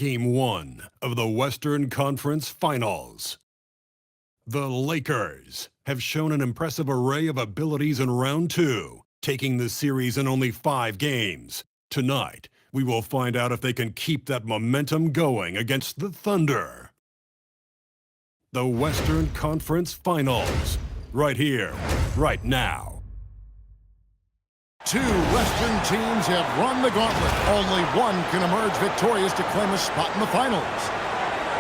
Game 1 of the Western Conference Finals. The Lakers have shown an impressive array of abilities in Round 2, taking the series in only 5 games. Tonight, we will find out if they can keep that momentum going against the Thunder. The Western Conference Finals, right here, right now. Two Western teams have run the gauntlet. Only one can emerge victorious to claim a spot in the finals.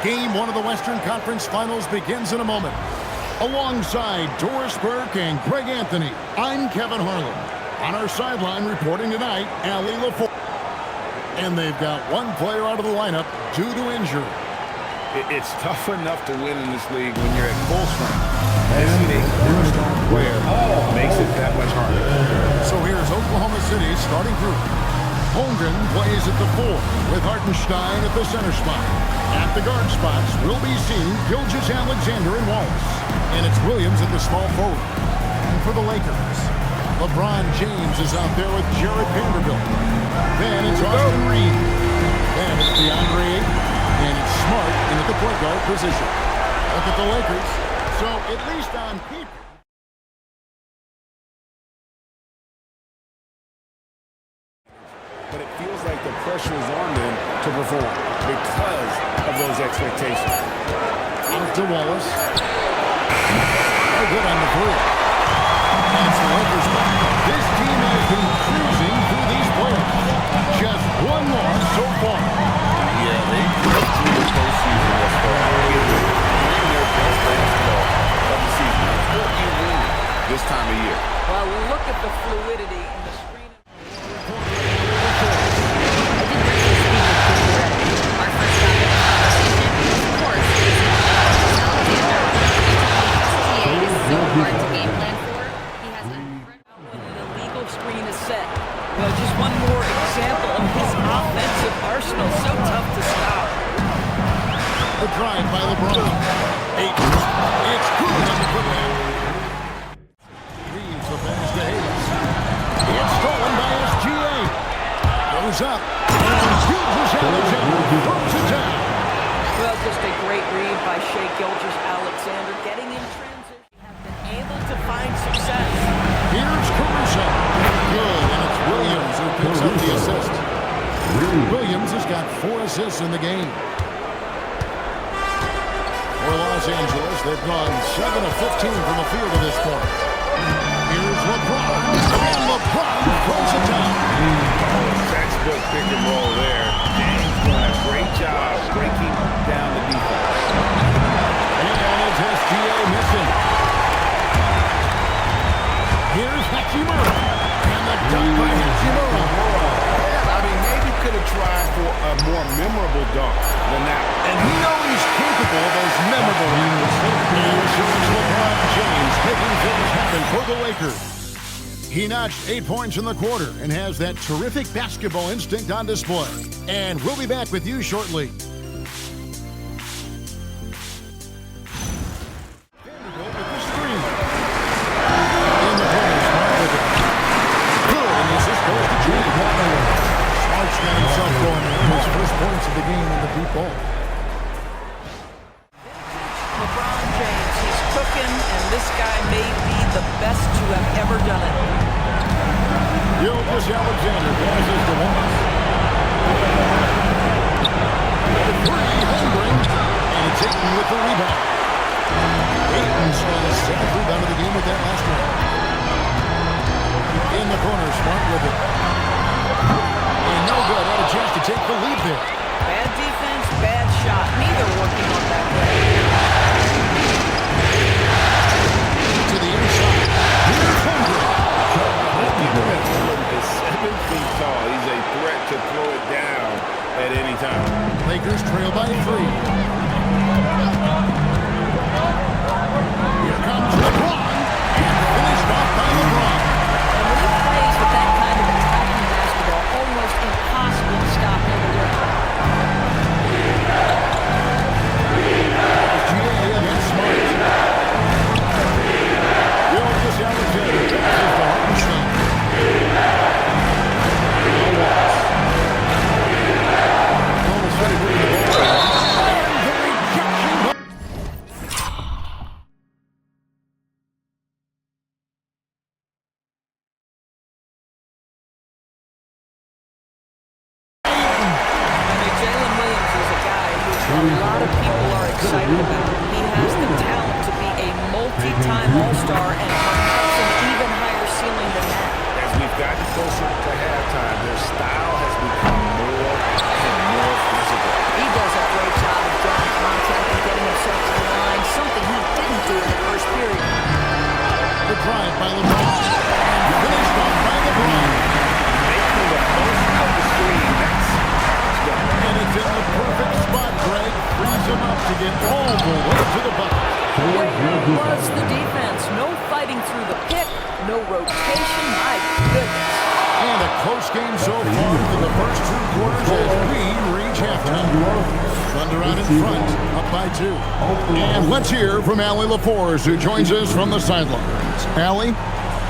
Game 1 of the Western Conference Finals begins in a moment. Alongside Doris Burke and Greg Anthony, I'm Kevin Harlan. On our sideline reporting tonight, Allie LaForge. And they've got one player out of the lineup due to injury. It's tough enough to win in this league when you're at full strength. Missing a cornerstone player makes it that much harder. So here's Oklahoma City's starting group. Holmgren plays at the 4, with Hartenstein at the center spot. At the guard spots, we'll be seeing Gilgeous, Alexander, and Wallace. And it's Williams at the small forward. And for the Lakers, LeBron James is out there with Jared Vanderbilt. Then it's Austin Reed. Then it's DeAndre Ayton. And it's Smart in at the point guard position. Look at the Lakers. So, at least on paper. But it feels like the pressure is on them to perform because of those expectations. Out to Wallace. Oh, good on the 3. And it's the Lakers. This team has been cruising through these playoffs. Just one loss so far. Yeah, they put through the postseason thus far. They're their best basketball of the season. That's what you win this time of year. Well, we'll look at the fluidity in the screen. Our first topic of conversation, of course, is Alexander. TA is so hard to game plan for. He has an incredible... When an illegal screen is set. Well, just one more example of his offensive arsenal. So tough to stop. The drive by LeBron. Ayton. It's good on the putback. Leaves the pass to Hayes. It's stolen by SGA. Goes up. And Gilgeous Alexander throws it down. Well, just a great read by Shai Gilgeous Alexander. Getting in transition. Have been able to find success. Here's Caruso. Good, and it's Williams who picks up the assist. Williams has got 4 assists in the game. For Los Angeles, they've gone 7 of 15 from the field at this point. Here's LeBron, and LeBron throws it down. Textbook pick and roll there. James doing a great job breaking down the defense. And it's SGA missing. Here's Hachimura. And the dunk by Hachimura. I mean, maybe could have tried for a more memorable dunk than that. And you know he's capable of those memorable runs. Here's LeBron James making things happen for the Lakers. He notched 8 points in the quarter and has that terrific basketball instinct on display. And we'll be back with you shortly. Vanderbilt with the screen. In the corner, Smart with it. Good, and the assist goes to James. Smart's got himself going in his first points of the game in the deep ball. LeBron James, he's cooking, and this guy may be the best to have ever done it. Gilgeous Alexander passes to Wallace. The 3, Holmgren, and it's Ayton with the rebound. Ayton's got his 7th rebound of the game with that last one. In the corner, Smart with it. And no good, had a chance to take the lead there. Bad defense, bad shot. Neither working on that play. To the inside. Here's Holmgren. Is 7 feet tall. He's a threat to throw it down at any time. Lakers trail by 3. Here comes LeBron. by LeBron. And finished off by LeBron. Making the most of the screen. That's And it's in the perfect spot, Greg. Frees him up to get all the way to the bucket. Where was the defense? No fighting through the pick, no rotation. My goodness. And a close game so far for the first 2 quarters as we reach halftime. Thunder out in front, up by 2. And let's hear from Allie LaForce, who joins us from the sidelines. Allie?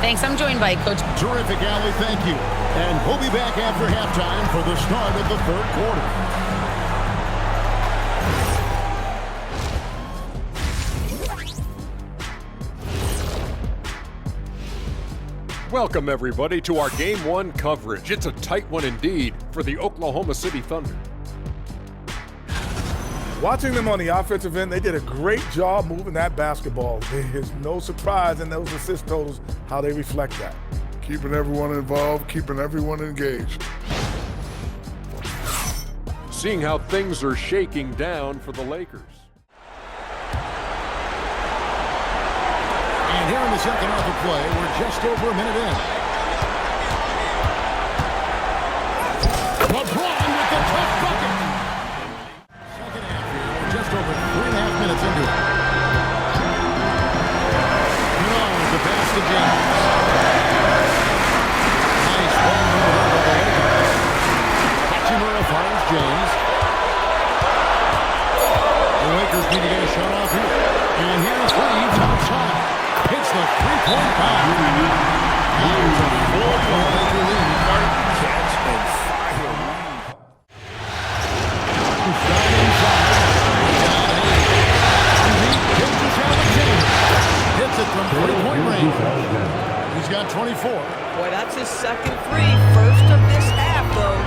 Thanks. I'm joined by Coach. Terrific, Allie. Thank you. And we'll be back after halftime for the start of the 3rd quarter. Welcome, everybody, to our Game 1 coverage. It's a tight one indeed for the Oklahoma City Thunder. Watching them on the offensive end, they did a great job moving that basketball. There's no surprise in those assist totals how they reflect that. Keeping everyone involved, keeping everyone engaged. Seeing how things are shaking down for the Lakers. And here in the second half of play, we're just over a minute in. LeBron with the tough bucket. Second half here, we're just over 3.5 minutes into it. Bernard, the pass to James. Nice ball movement by the Lakers. Hachimura fires James. The Lakers need to get a shot off here. And here's Reeves outside. Hits the three-point foul. Now it's a 4-point Laker lead. catch and fire. Shai inside. Gilgeous Alexander hits it from three-point range. He's got 24. Boy, that's his second 3. First of this half, though.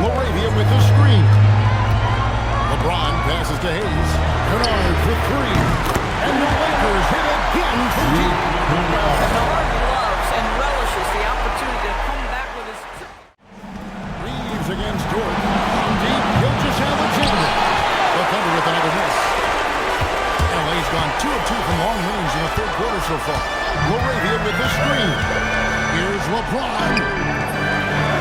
Laravia with the screen. LeBron passes to Hayes. Bernard for 3. And the Lakers hit again from deep. Bernard loves and relishes the opportunity to come back with his... Reeves against Jordan. From deep, Gilgeous Alexander. The Thunder with another miss. LA's gone 2 of 2 from long range in the 3rd quarter so far. Laravia with the screen. Here's LeBron.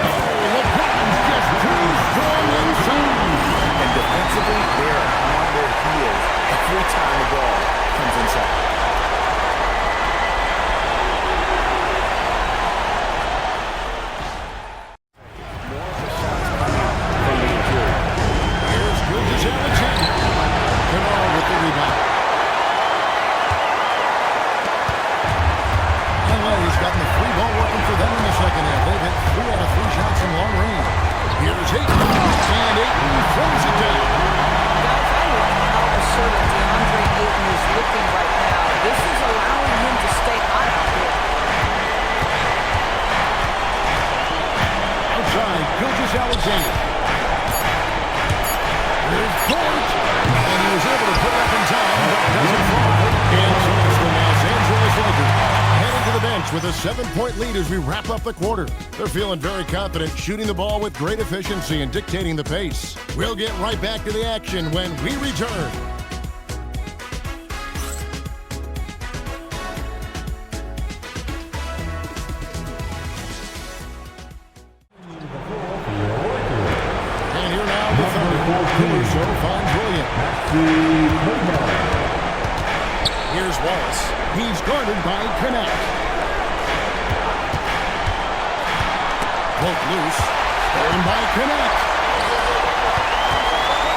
Oh, LeBron's just too strong inside. And defensively, they're on their heels every time the ball comes inside. More of the shots coming from the interior. Here's Gilgeous Alexander. Bernard with the rebound. LA's gotten the free ball working for them in the second half. They've hit 3 out of 3 shots from long range. Here's Ayton. And Ayton throws it down. Guys, I like how assertive DeAndre Ayton is looking right now. This is allowing him to stay hot out here. Outside, Gilgeous Alexander. Here's Dort. And he was able to put it up in time, but it doesn't fall. And so it's the Los Angeles Lakers heading to the bench with a 7-point lead as we wrap up the quarter. They're feeling very confident, shooting the ball with great efficiency and dictating the pace. We'll get right back to the action when we return. And here now the Thunder. Caruso finds Williams. Here's Wallace. He's guarded by Connect. Broke loose. Stolen by Connect.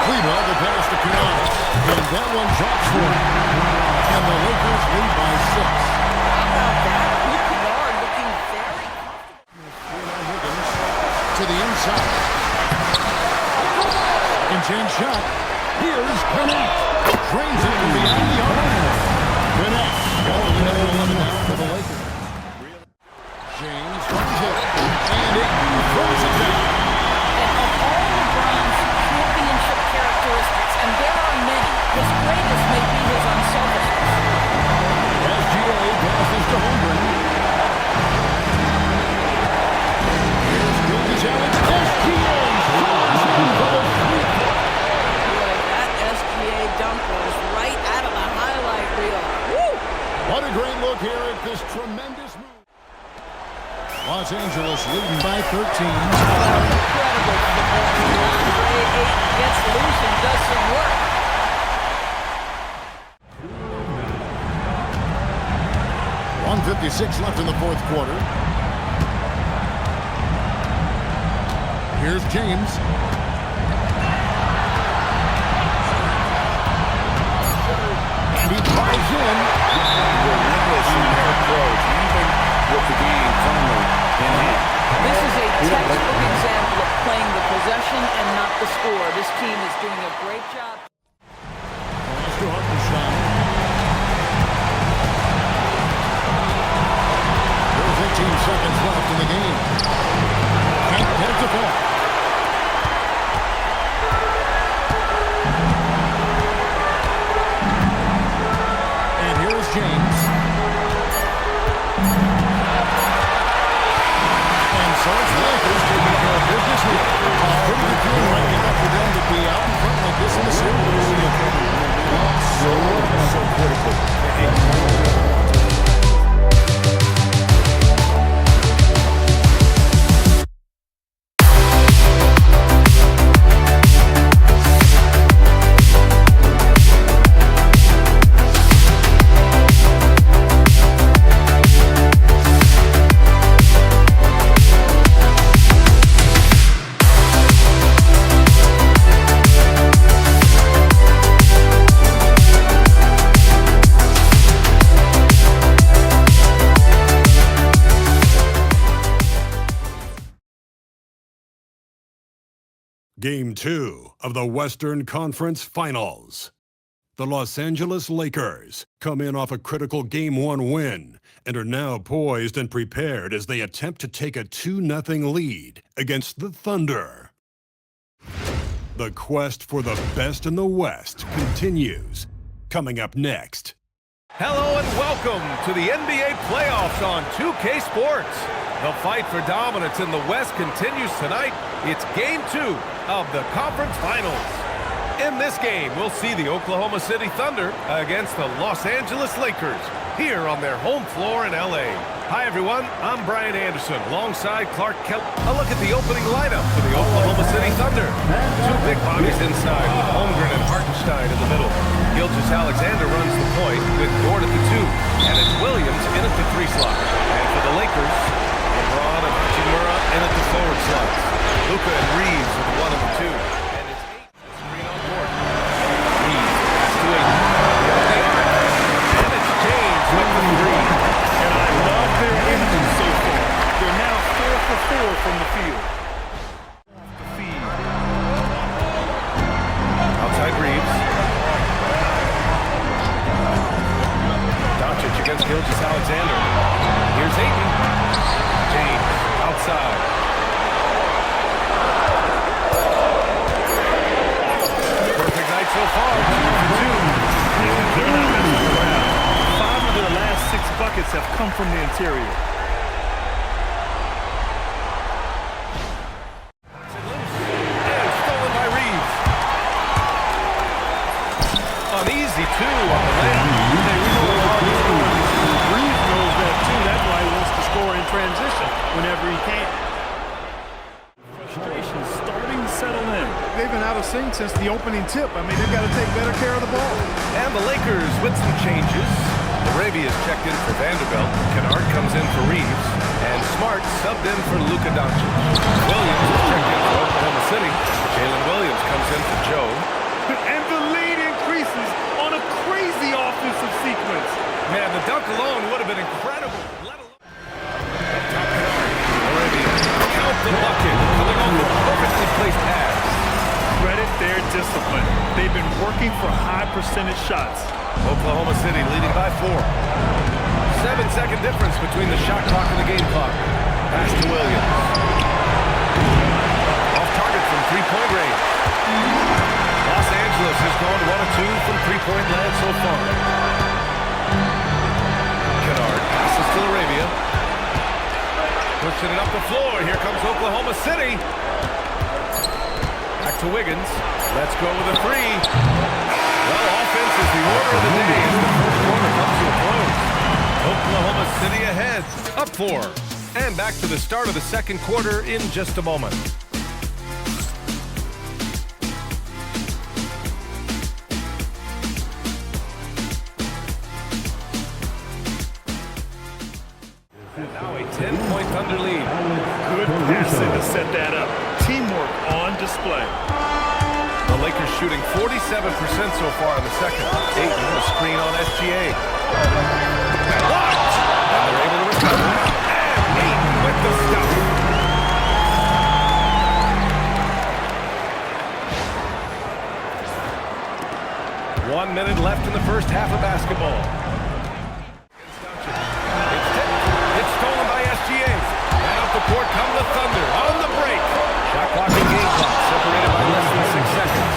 Cleveland the pass to Connect. And that one drops for him. And the Lakers lead by 6. How about that? Bernard looking very Higgins to the inside. And change shot. Here's Connect. Drains it from beyond the arc. Connect. Got the lead at 11 now for the Lakers. James runs it. And it throws it down. And of all LeBron's championship characteristics, and there are many, his greatest may be his unselfishness. What a great look here at this tremendous move. Los Angeles leading by 13. Incredible football. Andre Ayton gets loose and does some work. .156 left in the fourth quarter. Here's James. And he drives in. Relentless in their approach, even with the game firmly in hand. This is a textbook example of playing the possession and not the score. This team is doing a great job. Pass to Hartenstein. There's 18 seconds left in the game. And heads the ball. And here's James. And so it's Lakers taking care of business here. Pretty good feeling right now for them to be out in front like this in the series. So critical. Game 2 of the Western Conference Finals. The Los Angeles Lakers come in off a critical Game 1 win and are now poised and prepared as they attempt to take a 2-0 lead against the Thunder. The quest for the best in the West continues. Coming up next. Hello and welcome to the NBA playoffs on 2K Sports. The fight for dominance in the West continues tonight. It's Game 2 of the Conference Finals. In this game, we'll see the Oklahoma City Thunder against the Los Angeles Lakers here on their home floor in LA. Hi everyone, I'm Brian Anderson alongside Clark Kelly. A look at the opening lineup for the Oklahoma City Thunder. Two big bodies inside with Holmgren and Hartenstein in the middle. Gilgeous-Alexander runs the point with Dort at the 2, and it's Williams in at the 3 slot. And for the Lakers, LeBron and Hachimura in at the forward slots. Luka and Reeves with the 1 and the 2. And it's 8 screen on board. Reeves pass to 8. And it's James with the 3. And I love their engine so far. They're now 4 for 4 from the field. The feed. Outside Reeves. Doncic against Gilgeous-Alexander. Here's Ayton. James outside. Perfect night so far. 2 for 2. They're not messing around. 5 of their last 6 buckets have come from the interior. And stolen by Reeves. Uneasy too on the layup. Reeves knows that too. That's why he wants to score in transition whenever he can. Frustration starting to settle in. They've been out of sync since the opening tip. I mean, they've got to take better care of the ball. And the Lakers with some changes. Arabia's checked in for Vanderbilt. Kennard comes in for Reeves. And Smart subbed in for Luka Doncic. Williams is checked in for Oklahoma City. Jalen Williams comes in for Joe. And the lead increases on a crazy offensive sequence. Man, the dunk alone would have been incredible. Let alone... Up top, Kennard. Arabia. Count the bucket. Coming off a perfectly placed pass. Credit their discipline. They've been working for high percentage shots. Oklahoma City leading by 4. 7-second difference between the shot clock and the game clock. Pass to Williams. Off target from 3-point range. Los Angeles has gone 1 of 2 from 3-point land so far. Kennard passes to Arabia. Pushing it up the floor. Here comes Oklahoma City. Back to Wiggins. Let's go with a 3. Well, offense is the order of the day as the first quarter comes to a close. floor. And back to the start of the second quarter in just a moment. And now a 10-point Thunder lead. Good passing to set that up. Teamwork on display. The Lakers shooting 47% so far in the second. Ayton, the screen on SGA. Blocked! And they're able to recover. And Ayton with the stop. One minute left in the first half of basketball. It's stolen by SGA. And up the court come the Thunder on the break. Shot clock and game clock separated by less than 6 seconds.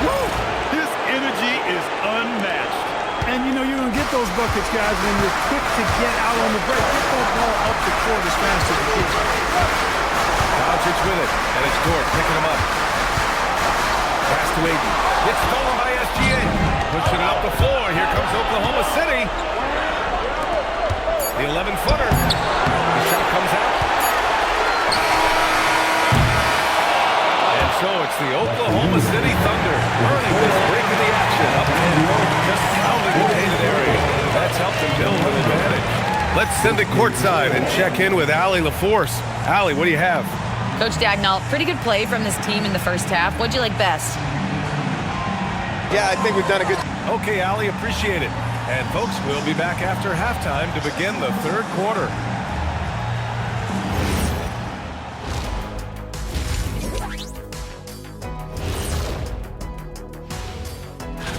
Woo! His energy is unmatched. And you know you're going to get those buckets, guys, when you're quick to get out on the break. Get that ball up the court as fast as you can. Doncic with it, and it's Dort picking him up. Pass to Ayton. It's stolen by SGA. Pushing it up the floor. Here comes Oklahoma City. The 11-footer. The shot comes out. And so it's the Oklahoma City Thunder earning this break in the action. Up 10, just pounding the painted area. That's helped them build an advantage. Let's send it courtside and check in with Allie LaForce. Allie, what do you have? Coach Dagnall, pretty good play from this team in the first half. What'd you like best? Yeah, I think we've done a good. Okay, Allie, appreciate it. And folks, we'll be back after halftime to begin the third quarter.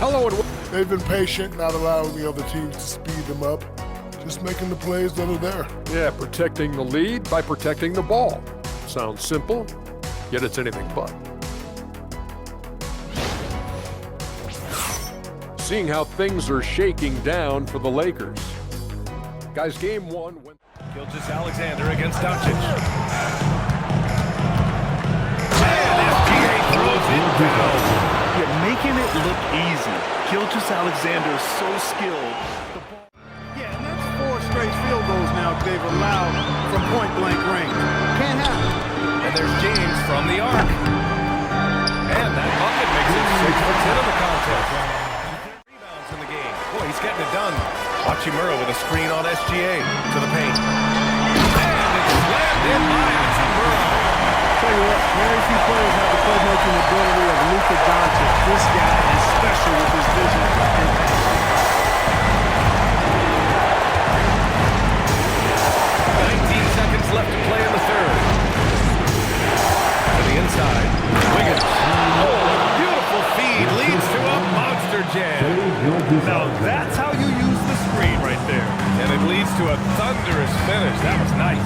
Hello and They've been patient, not allowing the other teams to speed them up. Just making the plays that are there. yeah, protecting the lead by protecting the ball. Sounds simple, yet it's anything but. Seeing how things are shaking down for the Lakers. Guys, game one went. Gilgeous-Alexander against Doncic. And SGA throws it down. You're making it look easy. Gilgeous-Alexander is so skilled. Yeah, and that's 4 straight field goals now they've allowed from point-blank range. Can't happen. And there's James from the arc. And that bucket makes it 6 for 10 in the contest. Rebounds in the game. Boy, he's getting it done. Hachimura with a screen on SGA to the paint. And it's slammed in by Hachimura. Tell you what, very few players have the playmaking ability of Luka Doncic. This guy is special with his vision. 19 seconds left to play in the third. To the inside. Wiggins. Oh, beautiful feed leads to a monster jam. Now that's how you use the screen right there. And it leads to a thunderous finish. That was nice.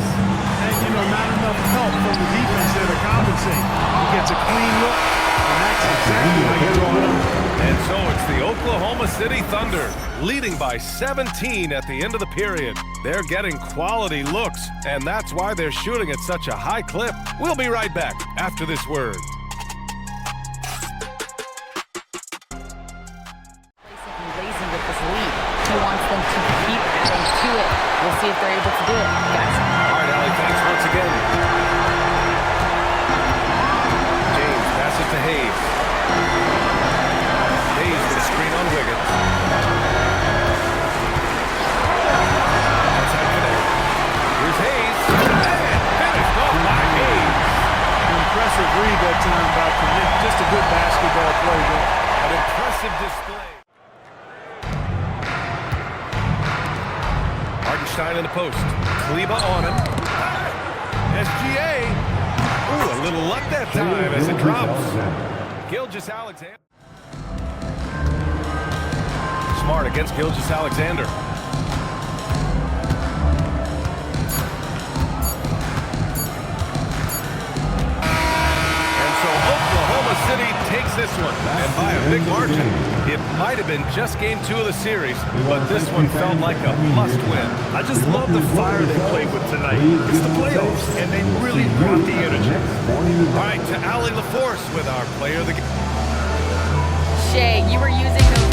And, you know, not enough help from the defense there to compensate. He gets a clean look, and that's exactly how you draw it up. And so it's the Oklahoma City Thunder leading by 17 at the end of the period. They're getting quality looks, and that's why they're shooting at such a high clip. We'll be right back after this word. Lazy with this lead. He wants them to keep adding to it. We'll see if they're able to do it, guys. All right, Allie, thanks once again. James, pass it to Hayes. Hayes with a screen on Wiggins. Outside connect. Here's Hayes. And finished off by Hayes. Impressive read that time by Connect. Just a good basketball play there. An impressive display. Hartenstein in the post. Kleba on him. SGA. Ooh, a little luck that time as it drops. Gilgeous-Alexander. Smart against Gilgeous-Alexander. And so Oklahoma City takes this one, and by a big margin. It might have been just game 2 of the series, but this one felt like a must-win. I just love the fire they played with tonight. It's the playoffs, and they really brought the energy. All right, to Allie LaForce with our player of the game. Shai, you were using those.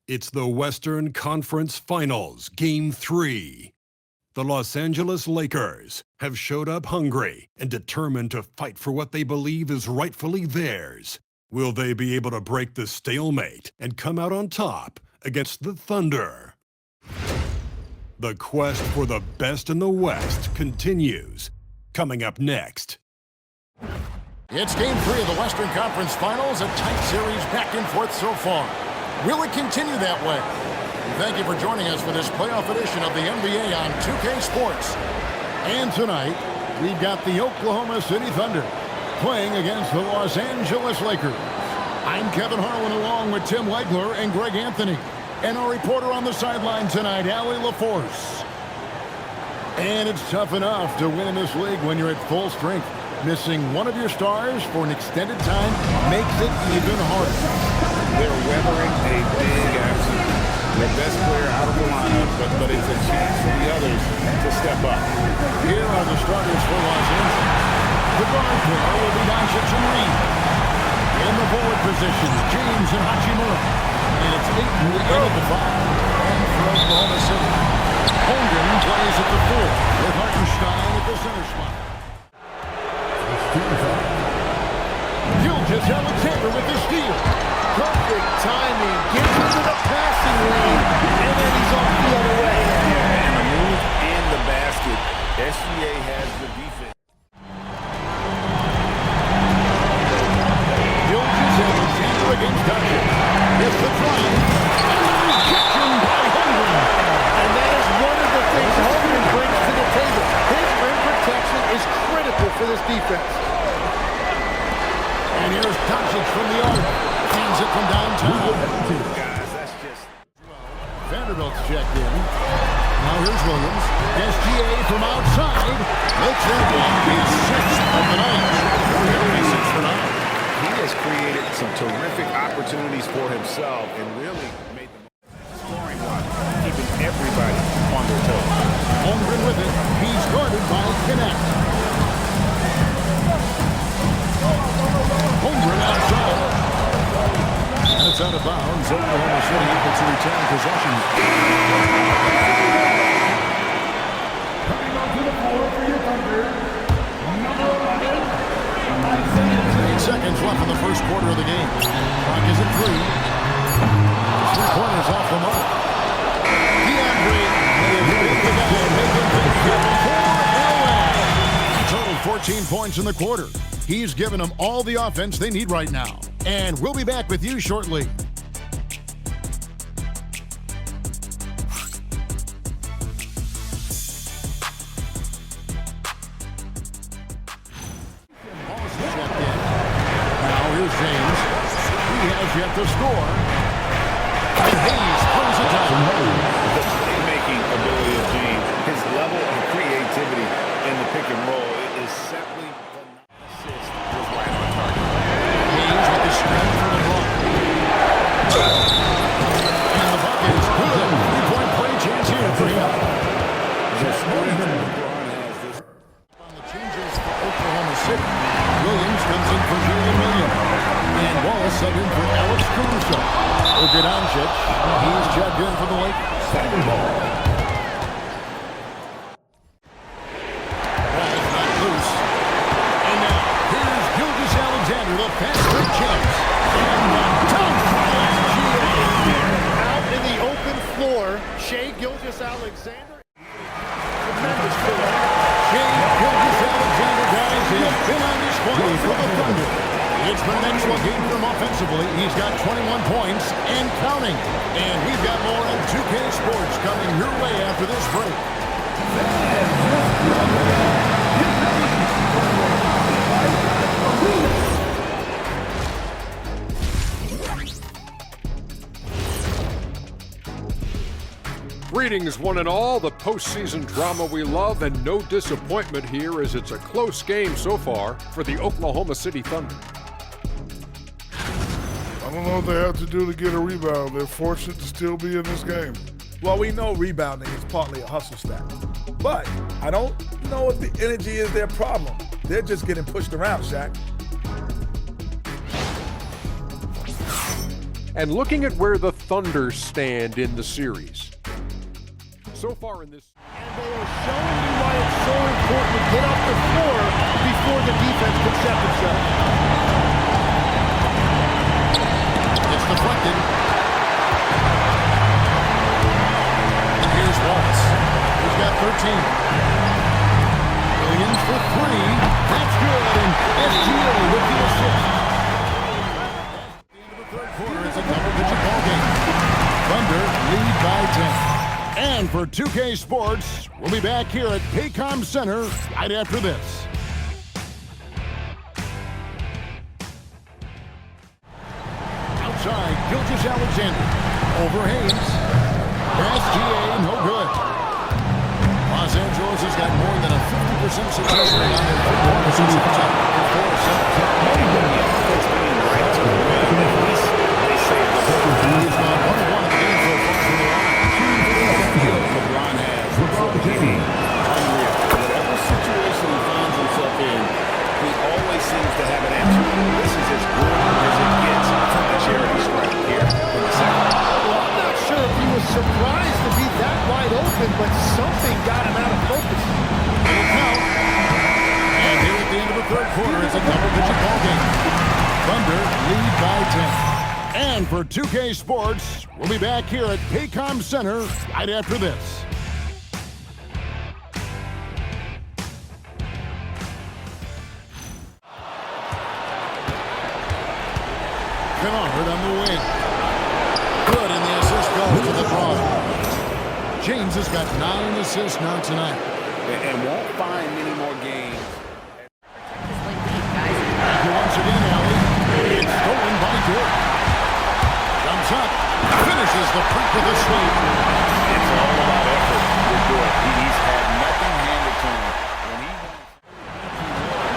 It's the Western Conference Finals, Game 3. The Los Angeles Lakers have showed up hungry and determined to fight for what they believe is rightfully theirs. Will they be able to break the stalemate and come out on top against the Thunder? The quest for the best in the West continues. Coming up next. It's Game 3 of the Western Conference Finals, a tight series back and forth so far. Will it continue that way? Thank you for joining us for this playoff edition of the NBA on 2K Sports. And tonight, we've got the Oklahoma City Thunder playing against the Los Angeles Lakers. I'm Kevin Harlan along with Tim Legler and Greg Anthony. And our reporter on the sideline tonight, Allie LaForce. And it's tough enough to win in this league when you're at full strength. Missing one of your stars for an extended time makes it even harder. They're weathering a big absence. Their best player out of the lineup, but it's a chance for the others to step up. Here are the starters for Los Angeles. The guard pair will be Doncic and Reed. In the forward positions, James and Hachimura. And it's 8 to the end of the 5. And for Oklahoma City, Holmgren plays at the 4 with Hartenstein at the center spot. Gilgeous Alexander with the steal. Perfect timing. Gets into the passing lane, and then he's off the other way. And the move in the basket. SGA has the defense. Gilgeous Alexander against Doncic. It's the drive. And rejection by Holmgren. And that is one of the things Holmgren brings to the table. His rim protection is critical for this defense. And here's Doncic from the arc. Hands it from downtown. Guys, that's just... Vanderbilt's checked in. Now here's Williams. SGA from outside. Makes that one his 6th of the night. Really 6 for 9. He has created some terrific opportunities for himself and really made the scoring one, keeping everybody on their toes. Holmgren with it. He's guarded by Connect. Holmgren outside. And it's out of bounds. Oklahoma City able to retain possession. Coming onto the floor for your Thunder, number 11. 8 seconds left in the first quarter of the game. Clock is at 3. 3-pointers off the mark. DeAndre is big the guy, making things for LA. He totaled 14 points in the quarter. He's given them all the offense they need right now. And we'll be back with you shortly. Now here's James. He has yet to score. And Hayes plays it down. The playmaking ability of James, his level of creativity in the pick and roll is simply assist was right on target. Hayes with the screen for LeBron. And the bucket is good. 3-point play chance here for him. Just LeBron has this. On the changes for Oklahoma City. Williams comes in for Jalen Williams. And Wallace subbed in for Alex Caruso. Over Doncic. He's checked in for the Lakers. Second ball. Ball is not loose. And now, here's Gilgeous Alexander, the fast break chance. And dunked by SGA. Out in the open floor, Shai Gilgeous-Alexander. Tremendous finish. Shai Gilgeous-Alexander, guys, has been on display for the Thunder. It's been an excellent game for him offensively. He's got 21 points and counting. And we've got more on 2K Sports coming your way after this break. Greetings, one and all. The postseason drama we love, and no disappointment here as it's a close game so far for the Oklahoma City Thunder. I don't know what they have to do to get a rebound. They're fortunate to still be in this game. Well, we know rebounding is partly a hustle stat. But I don't know if the energy is their problem. They're just getting pushed around, Shaq. and looking at where the Thunder stand in the series. So far in this... And they are showing you why it's so important to get off the floor before the defense can set themselves. It's deflected. Here's Wallace. He's got 13. Williams for three. That's good. And SGA with the assist. At the end of the third quarter, it's a double-digit ball game. Thunder lead by 10. And for 2K Sports, we'll be back here at Paycom Center right after this. Outside, Gilgeous-Alexander. Over Hayes. SGA, no good. Los Angeles has got more than a 50% success rate on their three-pointers since the top four It's being right to win. At least they say the He's gone 1-1 in the game so far from the line. LeBron has. Whatever situation he finds himself in, he always seems to have an answer. This is as good as it gets from the charity stripe here in the second. Well, I'm not sure if he was surprised to be that wide open, but something got him out of focus. It'll count. And here at the end of the third quarter, it's a double-digit ball game. Thunder lead by 10. And for 2K Sports, we'll be back here at Paycom Center right after this. Kennard on the wing. Good, and the assist goes to the draw. James has got 9 assists now tonight. And won't find many more games. Back here once again, Allie. It's stolen by Dirk. Comes up, finishes the freak with a sweep. It's all about effort with Dirk. He's had nothing handed to him. When he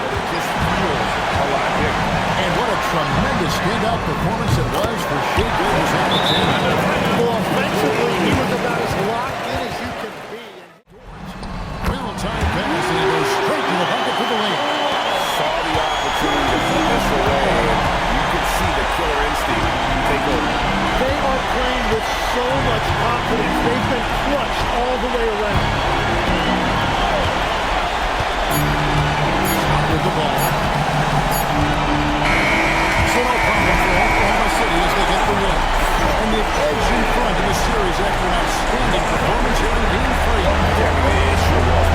it just feels a lot different. And what a tremendous standout performance it was for Shai Gilgeous-Alexander. Well, offensively, he was about as locked in as you can be. Well-timed pass, and he goes straight to the bucket for the lane. Saw the opportunity to put this away, and you can see the killer instinct take over. They are playing with so much confidence. They've been clutched all the way around. With the ball. So no problem for Oklahoma City as they get the win. And the edge in front of the series after an outstanding performance here in Game 3. The issue was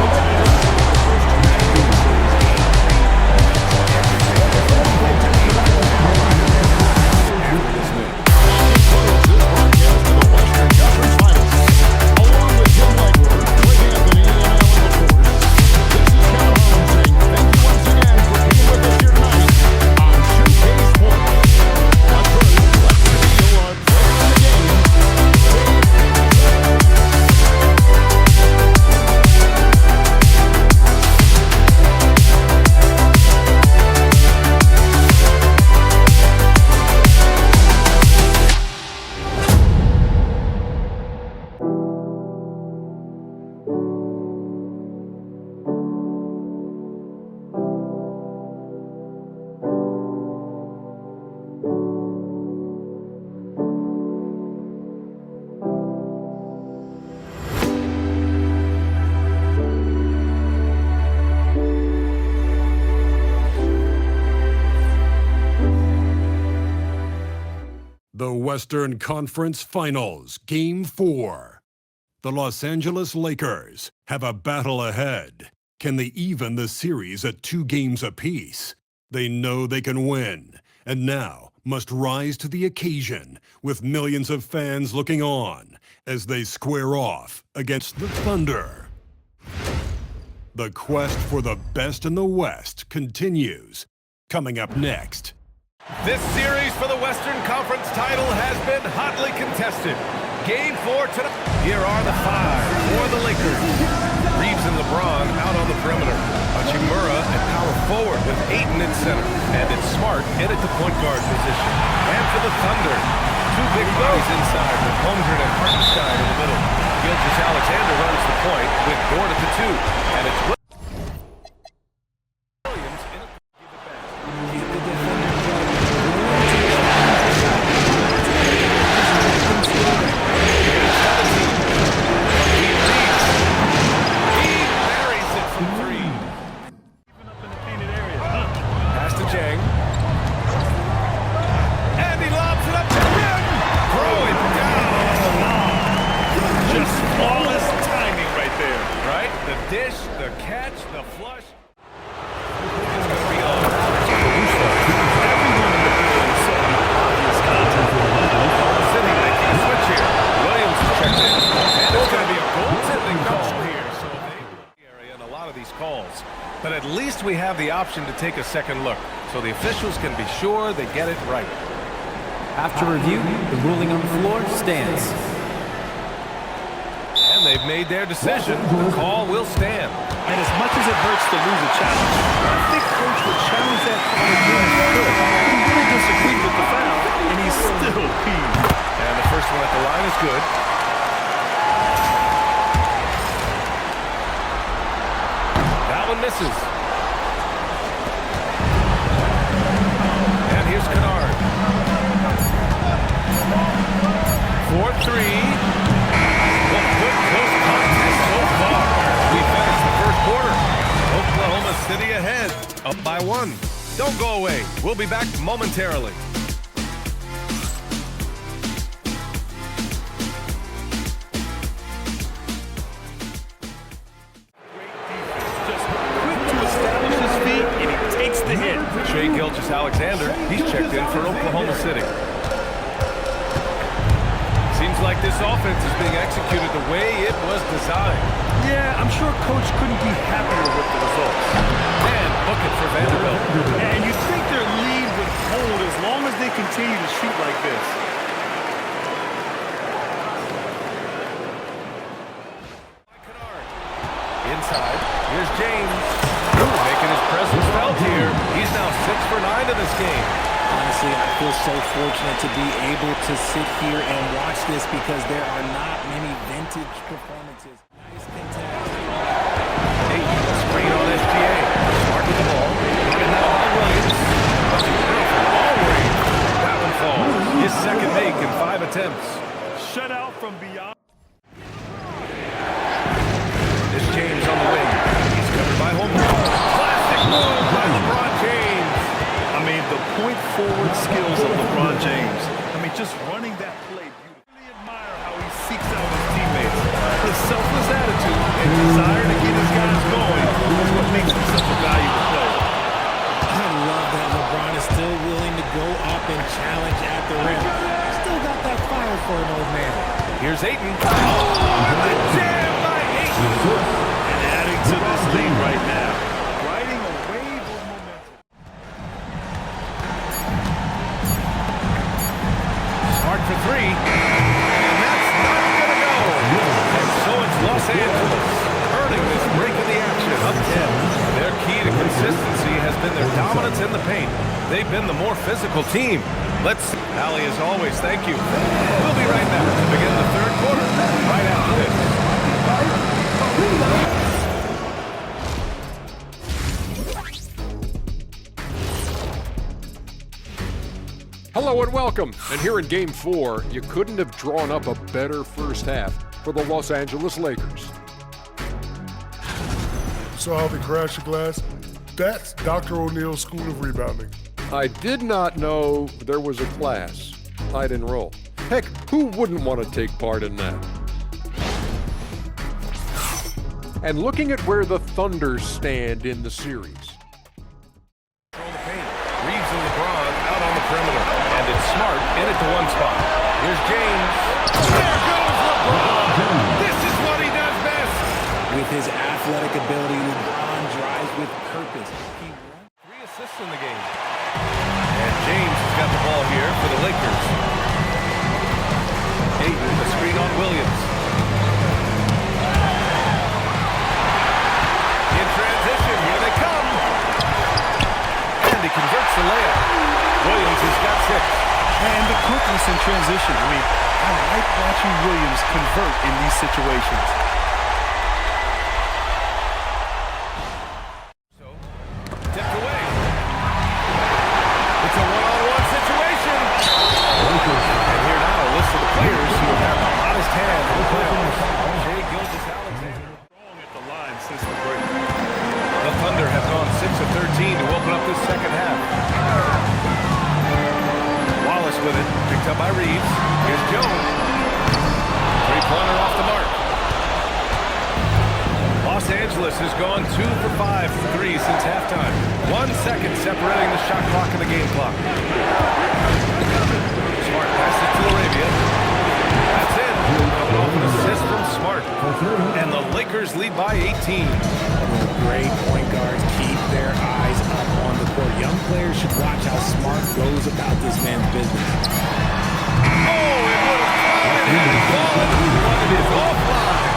The Western Conference Finals, Game 4. The Los Angeles Lakers have a battle ahead. Can they even the series at 2 games apiece? They know they can win, and now must rise to the occasion with millions of fans looking on as they square off against the Thunder. The quest for the best in the West continues. Coming up next. This series for the Western Conference title has been hotly contested. Game 4 tonight. Here are the 5 for the Lakers. Reeves and LeBron out on the perimeter. Hachimura at power forward with Ayton in center. And it's Smart in at the point guard position. And for the Thunder, 2 big bodies inside with Holmgren and Hartenstein in the middle. Gilgeous-Alexander runs the point with Gord at the 2. And it's option to take a second look, so the officials can be sure they get it right. After review, the ruling on the floor stands. And they've made their decision. The call will stand. And as much as it hurts to lose a challenge, I think Coach would challenge that call again. He really disagreed with the foul, and he's still peeved. And the first one at the line is good. That one misses. And here's Kennard. 4-3. Well, good close contest so far. We finished the first quarter. Oklahoma City ahead, up by 1. Don't go away. We'll be back momentarily. Shai Alexander, he's checked in for Oklahoma City. Seems like this offense is being executed the way it was designed. Yeah, I'm sure Coach couldn't be happier with the results. And book it for Vanderbilt. And you think their lead would hold as long as they continue to shoot like this. Inside, here's James. Making his presence felt here. He's now 6 for 9 in this game. Honestly, I feel so fortunate to be able to sit here and watch this because there are not many vintage performances. Nice contest. Screen on SGA. Smart with the ball. And now on Williams. Ball range. That one falls. His second make in 5 attempts. Shut out from beyond. This James on the wing. He's covered by Holmgren. Classic move by LeBron James. I mean, the point forward skills of LeBron James. I mean, just running that play beautifully. I really admire how he seeks out his teammates. His selfless attitude and desire to get his guys going is what makes him such a valuable player. I love that LeBron is still willing to go up and challenge at the rim. Still got that fire for an old man. Here's Ayton. Oh, the jam by Ayton. And adding to this lead right now. Riding a wave of momentum. Smart for 3. And that's not going to go. And so it's Los Angeles earning this break of the action up 10. Their key to consistency has been their dominance in the paint. They've been the more physical team. Let's see. Allie, as always, thank you. We'll be right back to begin the third quarter right after this. Hello and welcome. And here in Game 4, you couldn't have drawn up a better first half for the Los Angeles Lakers. Saw how they crashed the glass? That's Dr. O'Neill's School of Rebounding. I did not know there was a class I'd enroll. Heck, who wouldn't want to take part in that? And looking at where the Thunder stand in the series. Reeves and LeBron out on the perimeter. And it's Smart in at the 1 spot. Here's James. There goes LeBron. This is what he does best. With his athletic ability, LeBron drives with purpose. He 3 assists in the game. And James has got the ball here for the Lakers. Ayton, the screen on Williams. In transition, here they come. And he converts the layup. Williams has got 6. And the quickness in transition. I mean, I like watching Williams convert in these situations. So, tipped away. It's a one-on-one situation. And here now a list of the players who have had the hottest hand in the playoffs. Shai Alexander. Strong at the line since the break. The Thunder have gone 6 of 13 to open up this second half. Wallace with it, picked up by Reeves. Here's Jones. 3-pointer off the mark. Los Angeles has gone 2 for 5 from 3 since halftime. 1 second separating the shot clock and the game clock. Smart passes to Arabia. That's it. Coming off an assist from Smart. And the Lakers lead by 18. Great point guards keep their eyes up on the court. Young players should watch how Smart goes about this man's business. Oh, it would have fallen, but it is offline.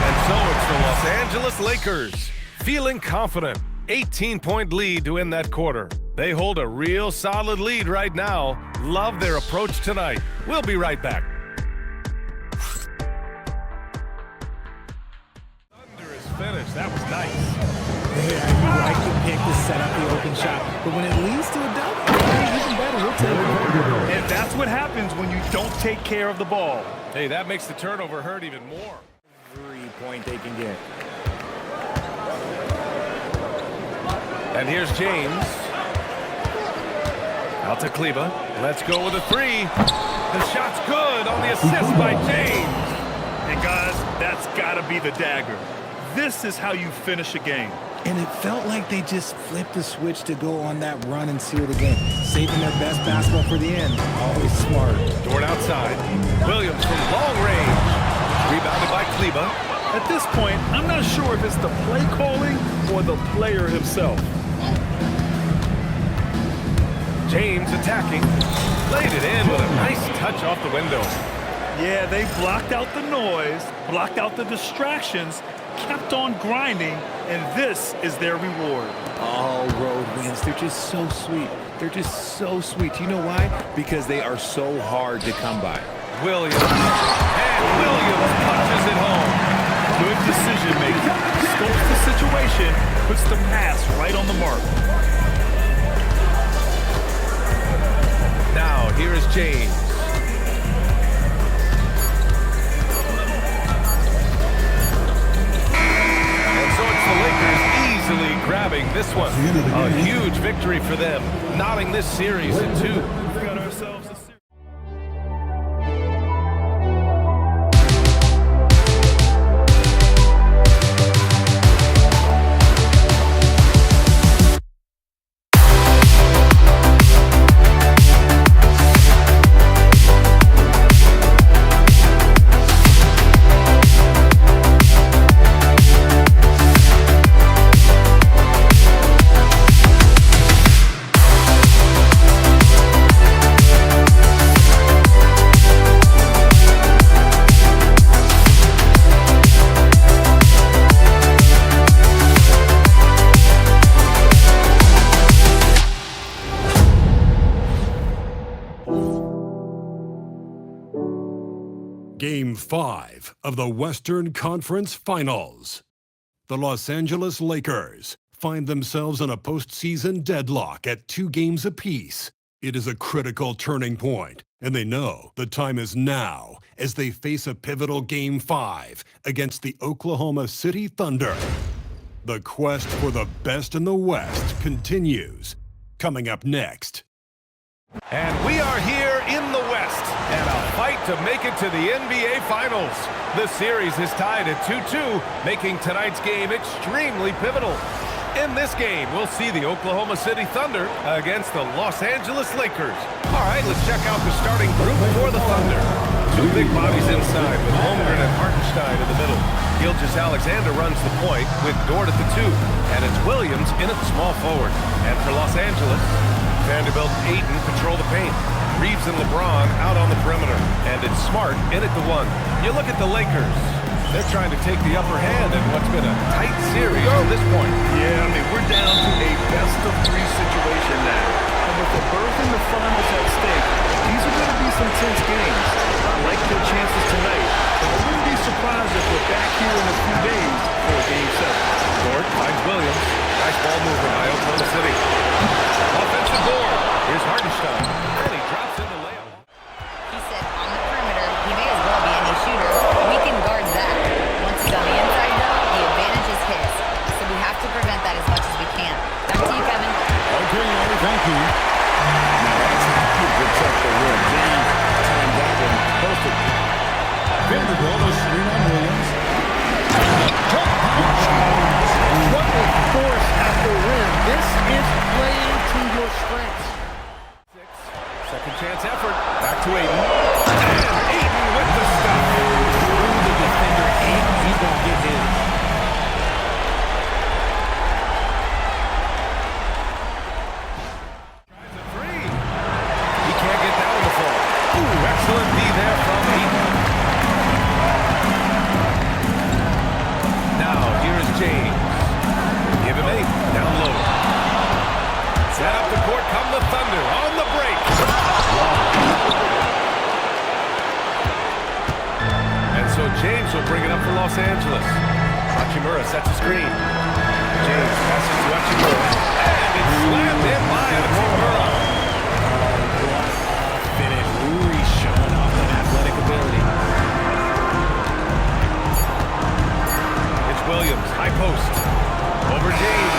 And so it's the Los Angeles Lakers feeling confident. 18-point lead to end that quarter. They hold a real solid lead right now. Love their approach tonight. We'll be right back. Thunder is finished. That was nice. Yeah, you like the pick to set up the open shot, but when it leads to a dunk, even better, we'll take it. And that's what happens when you don't take care of the ball. Hey, that makes the turnover hurt even more. 3-point they can get. And here's James. Out to Kleba. Let's go with a three. The shot's good on the assist by James. And guys, that's got to be the dagger. This is how you finish a game. And it felt like they just flipped the switch to go on that run and seal the game. Saving their best basketball for the end. Always smart. Dort outside. Williams from long range. Rebounded by Kleba. At this point, I'm not sure if it's the play calling or the player himself. James attacking. Played it in with a nice touch off the window. Yeah, they blocked out the noise, blocked out the distractions, kept on grinding, and this is their reward. All road wins. They're just so sweet. They're just so sweet. You know why? Because they are so hard to come by. Williams. And Williams punches it home. Good decision making. Scopes the situation, puts the pass right on the mark. Now, here is James. And so it's the Lakers easily grabbing this one. A huge victory for them, knotting this series in 2. We've got ourselves a series. Game 5 of the Western Conference Finals. The Los Angeles Lakers find themselves in a postseason deadlock at 2 games apiece. It is a critical turning point, and they know the time is now as they face a pivotal Game 5 against the Oklahoma City Thunder. The quest for the best in the West continues. Coming up next. And we are here in the West, and a fight to make it to the NBA Finals. The series is tied at 2-2, making tonight's game extremely pivotal. In this game, we'll see the Oklahoma City Thunder against the Los Angeles Lakers. All right, let's check out the starting group for the Thunder. 2 big bodies inside with Holmgren and Hartenstein in the middle. Gilgeous-Alexander runs the point with Dort at the 2, and it's Williams in at the small forward. And for Los Angeles, Vanderbilt and Ayton patrol the paint. Reeves and LeBron out on the perimeter. And it's Smart in at the 1. You look at the Lakers. They're trying to take the upper hand in what's been a tight series to this point. Yeah, I mean, we're down to a best-of-3 situation now. And with the berth in the finals at stake, these are going to be some tense games. I like their chances tonight. But I wouldn't be surprised if we're back here in a few days for Game 7. Dort finds Williams. Nice ball movement by Oklahoma City. Offensive board. Here's Hartenstein. And he drops in the layup. He said on the perimeter, he may as well be any shooter. We can guard that. Once he's on the inside, though, the advantage is his. So we have to prevent that as much as we can. Back to you, Kevin. Okay, Larry, thank you. Now that's how you protect the rim. James timed that one perfect. Vanderbilt is sitting on Williams. What a force at the rim. This is playing to your strengths. Second chance effort. Back to Ayton. And Ayton with the stop. Through the defender, Ayton, he's going to get his. James will bring it up for Los Angeles. Hachimura sets a screen. James passes to Hachimura. And it's slammed in by Hachimura. Finish. Uri showing off that athletic ability. It's Williams, high post. Over James.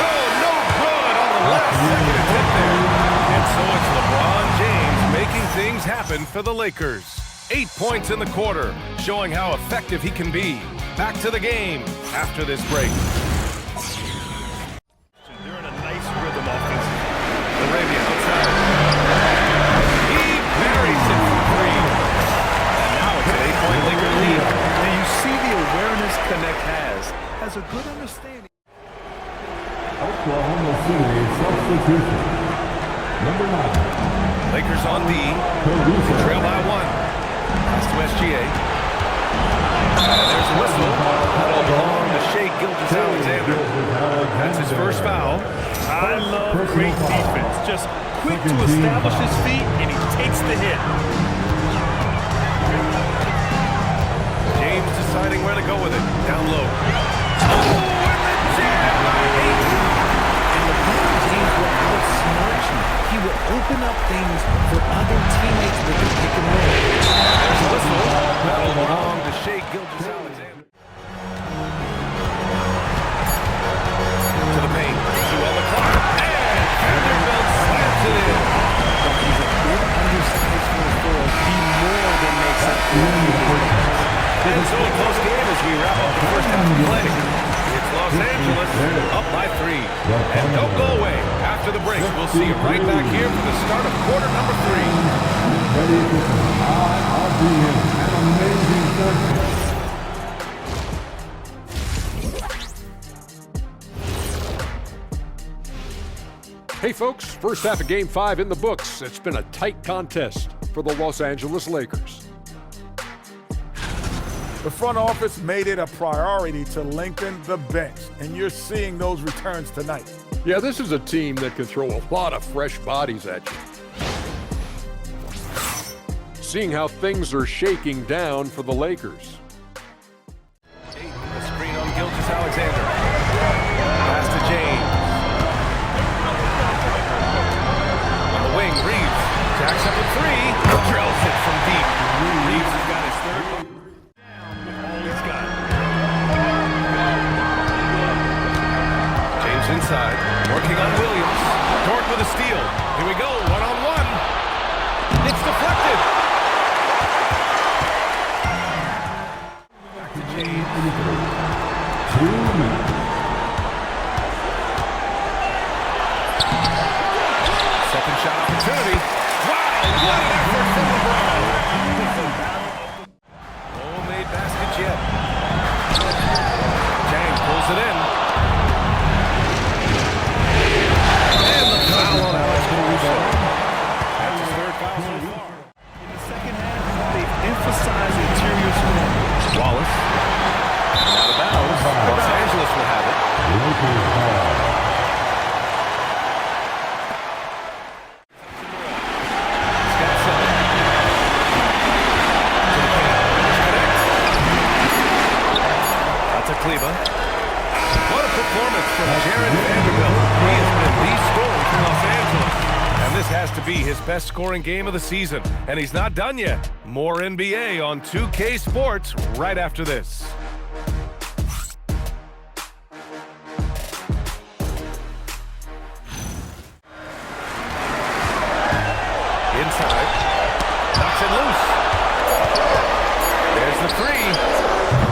Oh, no good on the last second attempt there. And so it's LeBron James making things happen for the Lakers. 8 points in the quarter, showing how effective he can be. Back to the game after this break. They're in a nice rhythm offensively. Arabia outside. He buries it for three. And now it's an 8-point Laker lead. And you see the awareness Connect has a good understanding. Oklahoma City substitution. Number 9. Lakers on D. Trail by 1. Pass to SGA. And there's a whistle. That'll belong to Shai Gilgeous-Alexander. That's his first foul. I love great defense. Just quick to establish his feet, and he takes the hit. James deciding where to go with it. Down low. Oh, and the jam by 8. And LeBron James will outsmart you. He will open up things for other teammates with the pick and roll. There's a whistle. That'll belong to Shai Gilgeous-Alexander. To the paint. 2 on the clock. And Vanderbilt slams it in. He's a bit undersized for a forward. He more than makes up for it. And so a close game as we wrap up the first half of play. It's Los Angeles up by 3. And don't go away. After the break, we'll see you right back here for the start of quarter number 3. Ready for some high-RPM and amazing service. Hey folks, first half of Game 5 in the books. It's been a tight contest for the Los Angeles Lakers. The front office made it a priority to lengthen the bench, and you're seeing those returns tonight. Yeah, this is a team that can throw a lot of fresh bodies at you. Seeing how things are shaking down for the Lakers. The screen on Gilgeous-Alexander. Pass to James. On the wing, Reeves. Jacks up a 3. Drills it from deep. Reeves has got his third one. James inside. Working on Williams. Dort with a steal. Here we go. 1-on-1. It's deflected. Back to James. 2 minutes. Second shot opportunity. Wow, what an effort from LeBron. No made baskets yet. Jang pulls it in. And the foul on Alex Caruso. That's his third foul so far. In the second half, they've emphasized interior scoring. Wallace. Out of bounds. Los Angeles will have it. Cleveland. What a performance from Jared Vanderbilt. He has been the story for Los Angeles. And this has to be his best scoring game of the season. And he's not done yet. More NBA on 2K Sports right after this. Inside. Knocks it loose. There's the 3.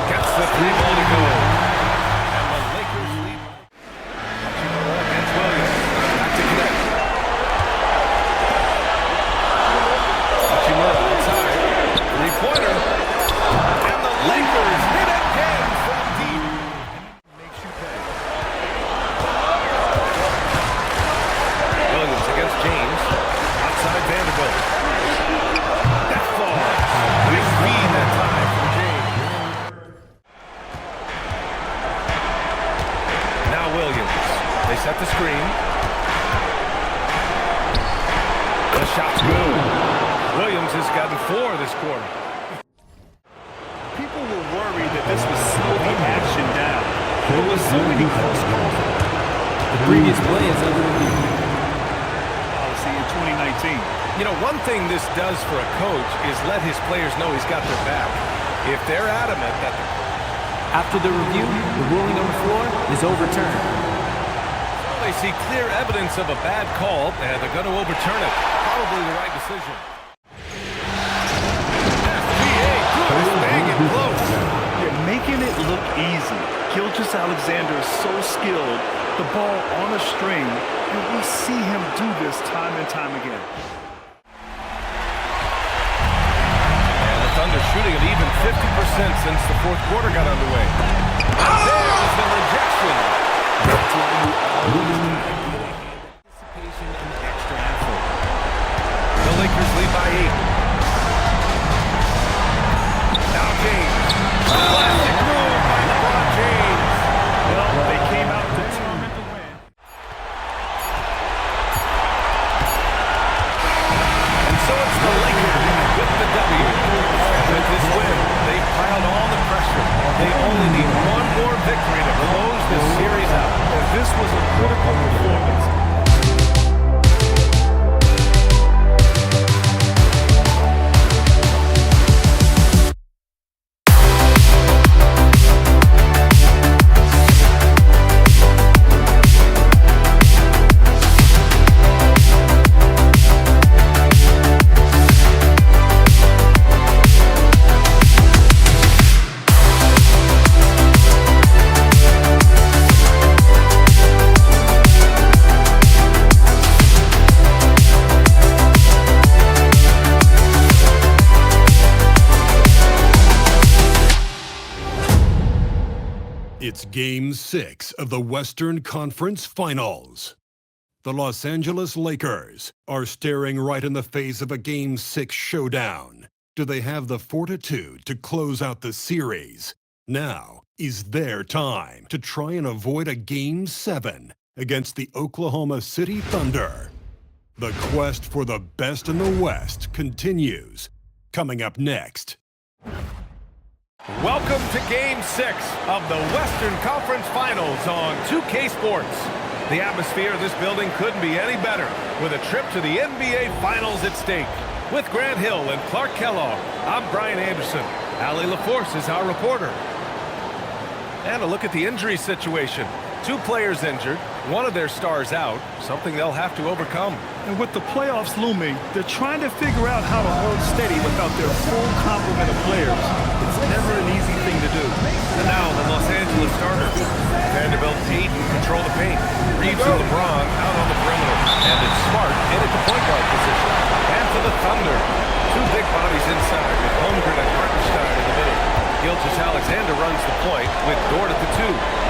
Gets the 3 ball to go. And the Lakers lead. Hachimura against Williams. Back to connect. Hachimura outside. 3-pointer. And the Lakers hit again from deep. Makes you pay. Williams against James. Outside Vanderbilt. That falls. Nice speed that time from James. Williams. They set the screen. The shot's good. Williams has gotten 4 this quarter. People People were worried that this would slow the action down. There was so many close calls. The previous play is under review. Policy in 2019. You know, one thing this does for a coach is let his players know he's got their back. If they're adamant that After the review, the ruling on the floor is overturned. So they see clear evidence of a bad call, and they're going to overturn it. Probably the right decision. SGA, good, banging close. They're making it look easy. Gilgeous-Alexander is so skilled, the ball on a string, and we see him do this time and time again. Thunder shooting at even 50% since the fourth quarter got underway. And there's the rejection. That's why you always need anticipation and extra effort. The Lakers lead by 8. Now James. Classic move by LeBron James. Well, they came out determined to win. And so it's the Lakers with the W. With this win, they've piled all the pressure. They only need one more victory to close this series out. And this was a critical performance. It's Game 6 of the Western Conference Finals. The Los Angeles Lakers are staring right in the face of a Game 6 showdown. Do they have the fortitude to close out the series? Now is their time to try and avoid a Game 7 against the Oklahoma City Thunder. The quest for the best in the West continues. Coming up next. Welcome to Game 6 of the Western Conference Finals on 2K Sports. The atmosphere of this building couldn't be any better with a trip to the NBA Finals at stake. With Grant Hill and Clark Kellogg, I'm Brian Anderson. Allie LaForce is our reporter. And a look at the injury situation. 2 players injured, one of their stars out, something they'll have to overcome. And with the playoffs looming, they're trying to figure out how to hold steady without their full complement of players. It's never an easy thing to do. And now the Los Angeles starters. Vanderbilt, Ayton control the paint. Reeves and LeBron out on the perimeter. And it's Smart in at the point guard position. And for the Thunder, 2 big bodies inside with Holmgren and Hartenstein in the middle. Gilgeous-Alexander runs the point with Dort at the 2.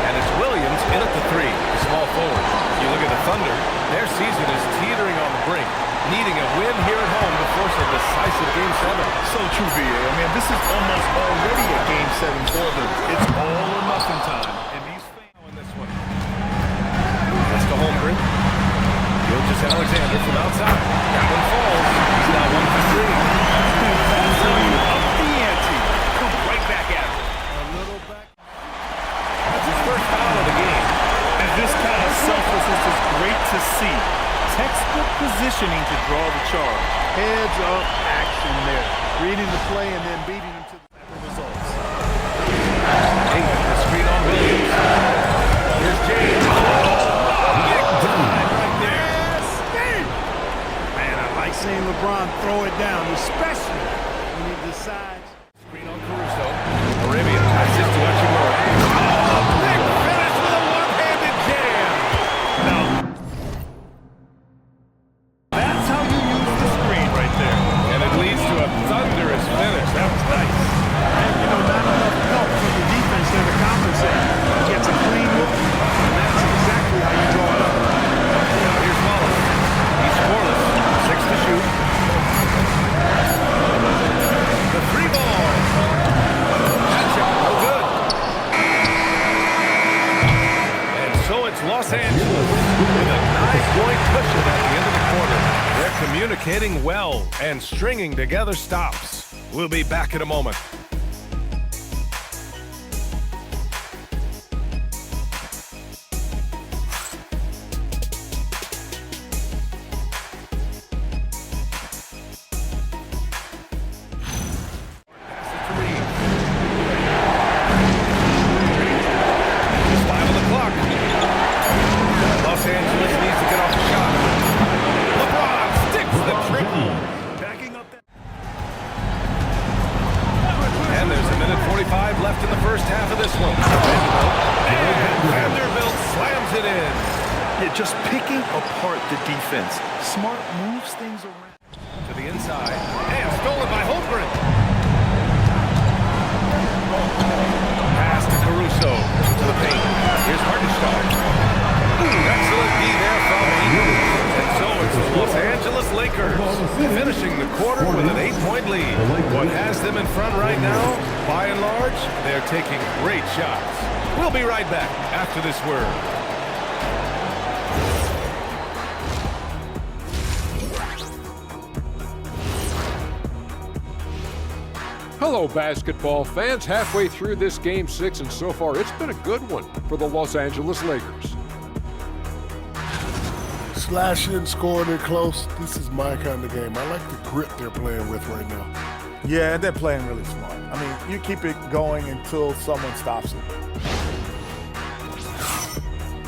And it's Williams in at the 3, the small forward. You look at the Thunder, their season is teetering on the brink, needing a win here at home to force a decisive Game 7. So true, VA. I mean, this is almost already a Game 7 for them. It's all or nothing time. And these fans in this one. That's to Holmgren. Gilgeous-Alexander from outside. That one falls. He's now 1 for 3. That's how you up the ante. Come right back at it. A little back. That's his first foul of the game. And this kind of selflessness is great to see. Textbook positioning to draw the charge. Heads up action there. Reading the play and then beating him to the results. Hey, the screen on Williams. Here's James. Right there. Man, I like seeing LeBron throw it down, especially when he decides. Screen on Caruso. Arabian passes to Hachimura. Oh, big finish with a one-handed jam. Now, that's how you use the screen right there. And it leads to a thunderous finish. That was nice. And, you know, not enough help for the defense there to compensate. He gets a clean look, and that's exactly how you draw it up. Here's Wallace. He's scoreless. 6 to shoot. The 3 ball. That shot, no good. And so it's Los Angeles with a 9-point cushion at the end of the quarter. They're communicating well and stringing together stops. We'll be back in a moment. Smart moves things around. To the inside, and stolen by Holmgren. Pass to Caruso, to the paint. Here's Hartenstein. Excellent D there from Ayton. And so it's the Los Angeles Lakers finishing the quarter with an 8-point lead. What has them in front right now, by and large, they're taking great shots. We'll be right back after this word. Hello, basketball fans. Halfway through this Game 6, and so far it's been a good one for the Los Angeles Lakers. Slashing, scoring it close. This is my kind of game. I like the grit they're playing with right now. Yeah, they're playing really smart. I mean, you keep it going until someone stops it.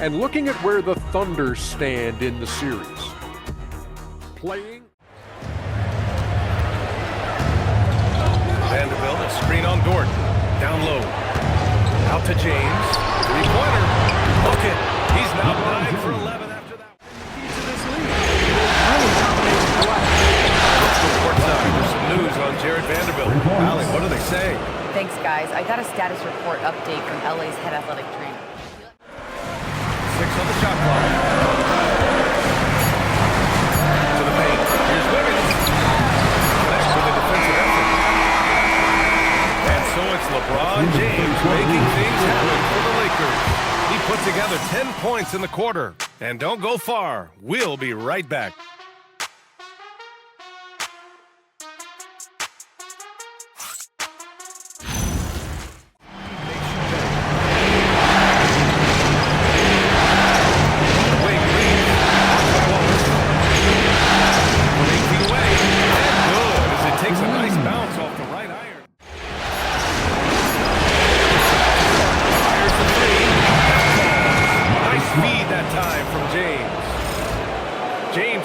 And looking at where the Thunder stand in the series. Playing. Vanderbilt, a screen on Dort. Down low. Out to James. Three-pointer. Look it. He's now 9 for 11 after that. Key to this lead. Let's go courtside. There's some news on Jared Vanderbilt. Allie, what do they say? Thanks, guys. I got a status report update from LA's head athletic trainer. 6 on the shot clock. To the paint. Here's Wiggins. Connects with a defensive effort. And so it's LeBron James making things happen for the Lakers. He put together 10 points in the quarter. And don't go far. We'll be right back.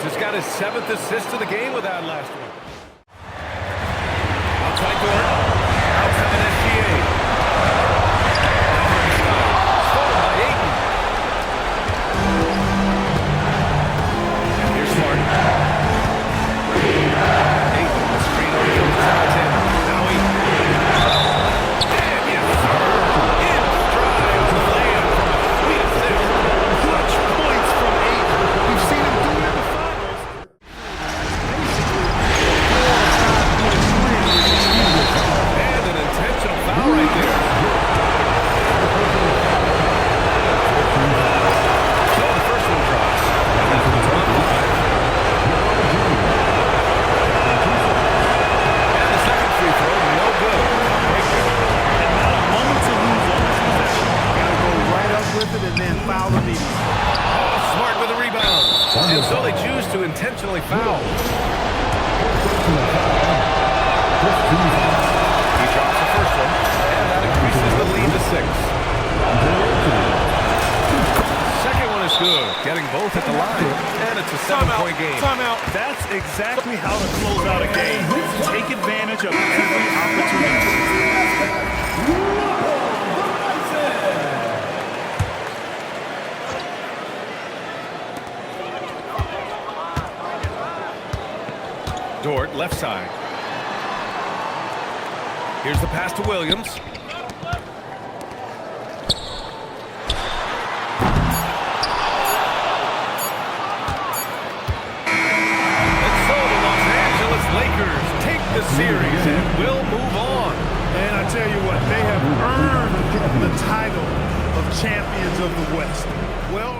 Has got his 7th assist of the game with that last one. Outside Dort. Outside an SGA. Stolen by Ayton. And here's Smart. Ayton, the screen over to the side. Now Ayton. And yes, sir. In stride on the layup from a sweet assist. Clutch points from Ayton. We've seen him do it in the and so they choose to intentionally foul. He drops the first one, and that increases the lead to 6. Second one is good, getting both at the line, and it's a 7-point game. Timeout. That's exactly how to close out a game. Take advantage of every opportunity. Dort, left side. Here's the pass to Williams. And so the Los Angeles Lakers take the series and will move on. And I tell you what, they have earned the title of champions of the West. Well